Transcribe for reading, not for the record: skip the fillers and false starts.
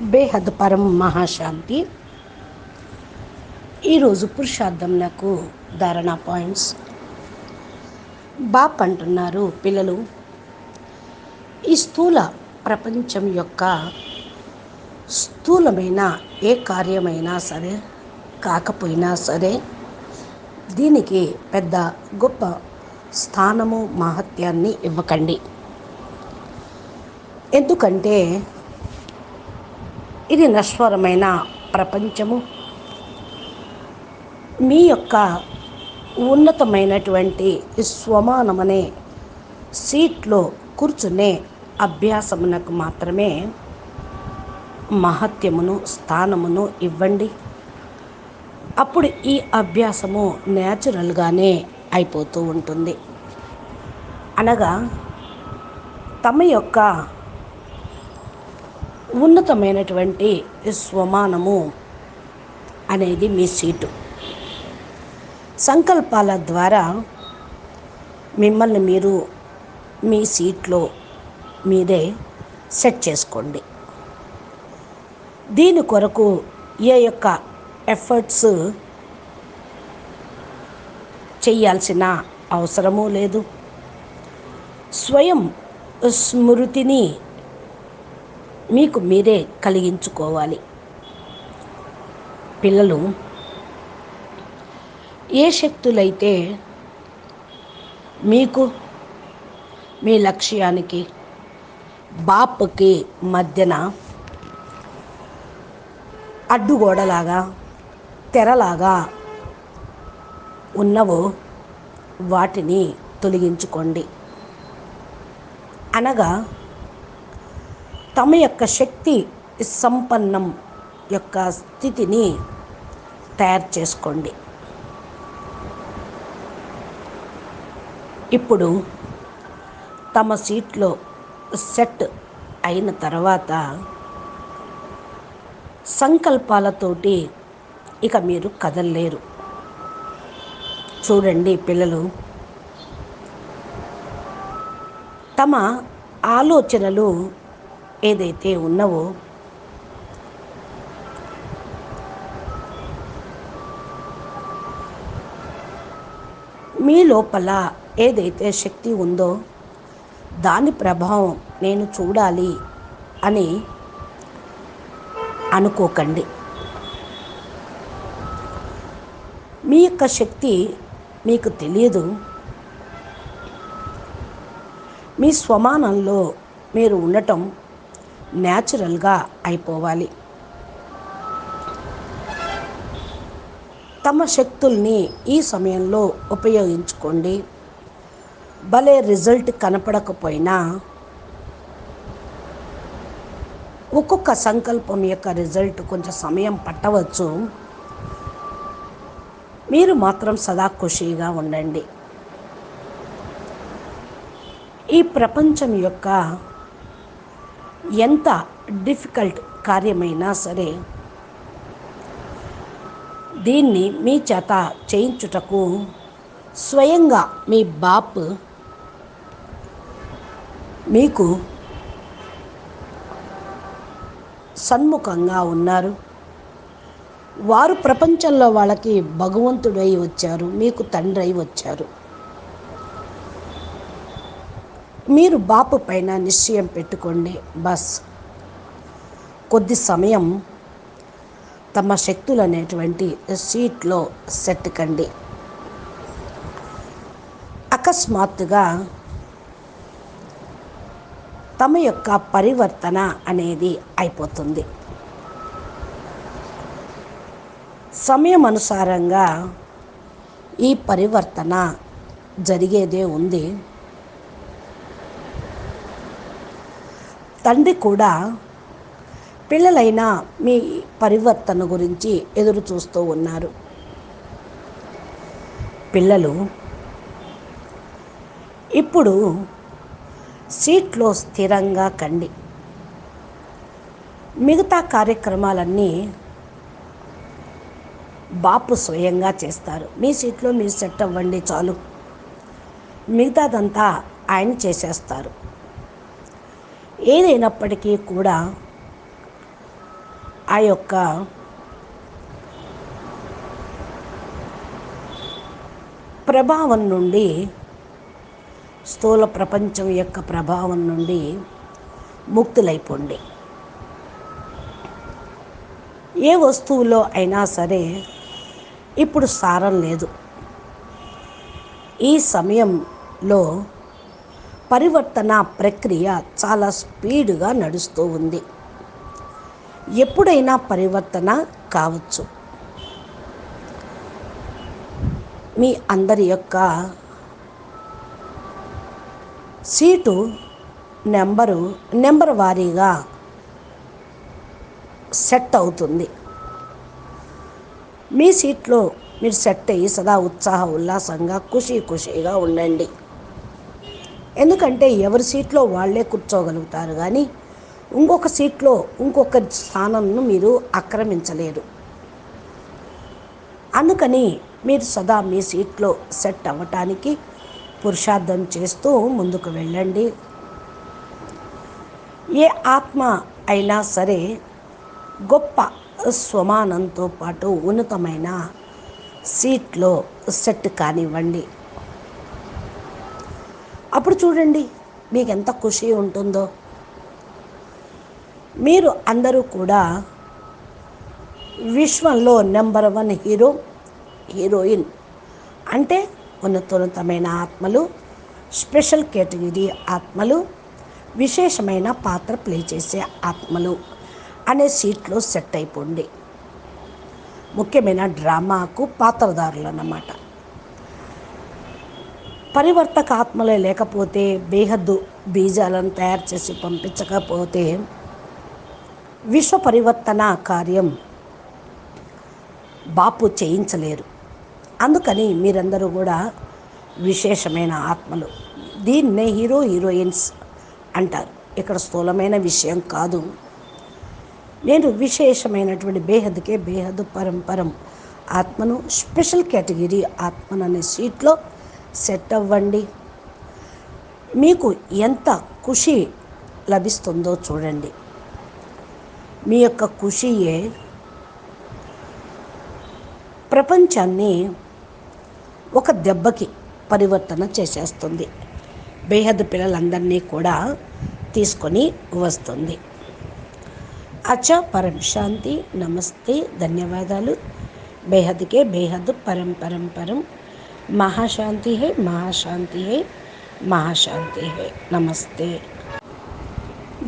బేహద్ పరం మహాశాంతి. ఈరోజు పురుషార్థంలకు ధారణ పాయింట్స్. బాప్ అంటున్నారు, పిల్లలు, ఈ స్థూల ప్రపంచం యొక్క స్థూలమైన ఏ కార్యమైనా సరే కాకపోయినా సరే దీనికి పెద్ద గొప్ప స్థానము మహత్యాన్ని ఇవ్వకండి. ఎందుకంటే ఇది నశ్వరమైన ప్రపంచము. మీ యొక్క ఉన్నతమైనటువంటి స్వమానమనే సీట్లో కూర్చునే అభ్యాసమునకు మాత్రమే మహత్యమును స్థానమును ఇవ్వండి. అప్పుడు ఈ అభ్యాసము న్యాచురల్గానే అయిపోతూ ఉంటుంది. అనగా తమ యొక్క ఉన్నతమైనటువంటి స్వమానము అనేది మీ సీటు. సంకల్పాల ద్వారా మిమ్మల్ని మీరు మీ సీట్లో మీరే సెట్ చేసుకోండి. దీని కొరకు ఏ యొక్క ఎఫర్ట్స్ చేయాల్సిన అవసరమూ లేదు. స్వయం స్మృతిని మీకు మీరే కలిగించుకోవాలి. పిల్లలు, ఏ శక్తులైతే మీకు మీ లక్ష్యానికి బాప్కి మధ్యన అడ్డుగోడలాగా తెరలాగా ఉన్నవో వాటిని తొలగించుకోండి. అనగా తమ యొక్క శక్తి సంపన్నం యొక్క స్థితిని తయారు చేసుకోండి. ఇప్పుడు తమ సీట్లో సెట్ అయిన తర్వాత సంకల్పాలతోటి ఇక మీరు కదలలేరు. చూడండి పిల్లలు, తమ ఆలోచనలు ఏదైతే ఉన్నవో మీ లోపల ఏదైతే శక్తి ఉందో దాని ప్రభావం నేను చూడాలి అని అనుకోకండి. మీ యొక్క శక్తి మీకు తెలియదు. మీ స్వమానంలో మీరు ఉండటం న్యాచురల్గా అయిపోవాలి. తమ శక్తుల్ని ఈ సమయంలో ఉపయోగించుకోండి. భలే రిజల్ట్ కనపడకపోయినా ఒక్కొక్క సంకల్పం యొక్క రిజల్ట్ కొంచెం సమయం పట్టవచ్చు. మీరు మాత్రం సదా ఖుషీగా ఉండండి. ఈ ప్రపంచం యొక్క ఎంత డిఫికల్ట్ కార్యమైనా సరే దీన్ని మీ చేత చేయించుటకు స్వయంగా మీ బాప్ మీకు సన్ముఖంగా ఉన్నారు. వారు ప్రపంచంలో వాళ్ళకి భగవంతుడై వచ్చారు, మీకు తండ్రి అయి వచ్చారు. మీరు బాపు పైన నిశ్చయం పెట్టుకోండి. బస్ కొద్ది సమయం తమ శక్తులు అనేటువంటి సీట్లో సెట్ కండి. అకస్మాత్తుగా తమ యొక్క పరివర్తన అనేది అయిపోతుంది. సమయం అనుసారంగా ఈ పరివర్తన జరిగేదే ఉంది. తండ్రి కూడా పిల్లలైన మీ పరివర్తన గురించి ఎదురు చూస్తూ ఉన్నారు. పిల్లలు, ఇప్పుడు సీట్లో స్థిరంగా కండి. మిగతా కార్యక్రమాలన్నీ బాపు స్వయంగా చేస్తారు. మీ సీట్లో మీరు సెట్ అవ్వండి చాలు. మిగతాదంతా ఆయన చేసేస్తారు. ఏదైనప్పటికీ కూడా ఆ యొక్క ప్రభావం నుండి, స్థూల ప్రపంచం యొక్క ప్రభావం నుండి ముక్తులైపోండి. ఏ వస్తువులో అయినా సరే ఇప్పుడు సారం లేదు. ఈ సమయంలో పరివర్తన ప్రక్రియ చాలా స్పీడ్గా నడుస్తూ ఉంది. ఎప్పుడైనా పరివర్తన కావచ్చు. మీ అందరి యొక్క సీటు నెంబర్ వారీగా సెట్ అవుతుంది. మీ సీట్లో మీరు సెట్ అయ్యి సదా ఉత్సాహ ఉల్లాసంగా ఖుషీగా ఉండండి. ఎందుకంటే ఎవరి సీట్లో వాళ్ళే కూర్చోగలుగుతారు, కానీ ఇంకొక సీట్లో ఇంకొక స్థానంను మీరు ఆక్రమించలేరు. అందుకని మీరు సదా మీ సీట్లో సెట్ అవ్వటానికి పురుషార్థం చేస్తూ ముందుకు వెళ్ళండి. ఏ ఆత్మ అయినా సరే గొప్ప స్వమానంతో పాటు ఉన్నతమైన సీట్లో సెట్ కానివ్వండి. అప్పుడు చూడండి మీకు ఎంత ఖుషి ఉంటుందో. మీరు అందరూ కూడా విశ్వంలో నెంబర్ 1 హీరోయిన్ అంటే ఉన్నతమైన ఆత్మలు, స్పెషల్ కేటగిరీ ఆత్మలు, విశేషమైన పాత్ర ప్లే చేసే ఆత్మలు అనే సీట్లో సెట్ అయిపోండి. ముఖ్యమైన డ్రామాకు పాత్రధారులు అన్నమాట. పరివర్తక ఆత్మలే లేకపోతే, బేహద్దు బీజాలను తయారు చేసి పంపించకపోతే విశ్వ పరివర్తన కార్యం బాపు చేయించలేరు. అందుకని మీరందరూ కూడా విశేషమైన ఆత్మలు. దీన్నే హీరోయిన్స్ అంటారు. ఇక్కడ స్థూలమైన విషయం కాదు. నేను విశేషమైనటువంటి బేహద్దు పరం ఆత్మను, స్పెషల్ కేటగిరీ ఆత్మను అనే సీట్లో సెట్ అవ్వండి. మీకు ఎంత ఖుషి లభిస్తుందో చూడండి. మీ యొక్క ఖుషియే ప్రపంచాన్ని ఒక దెబ్బకి పరివర్తన చేసేస్తుంది. బేహద్దు పిల్లలందరినీ కూడా తీసుకొని వస్తుంది. అచ్చా, పరం శాంతి, నమస్తే, ధన్యవాదాలు. బేహద్కే బేహద్ పరం మహాశాంతి హై, మహాశాంతి హై, మహాశాంతి హై. నమస్తే.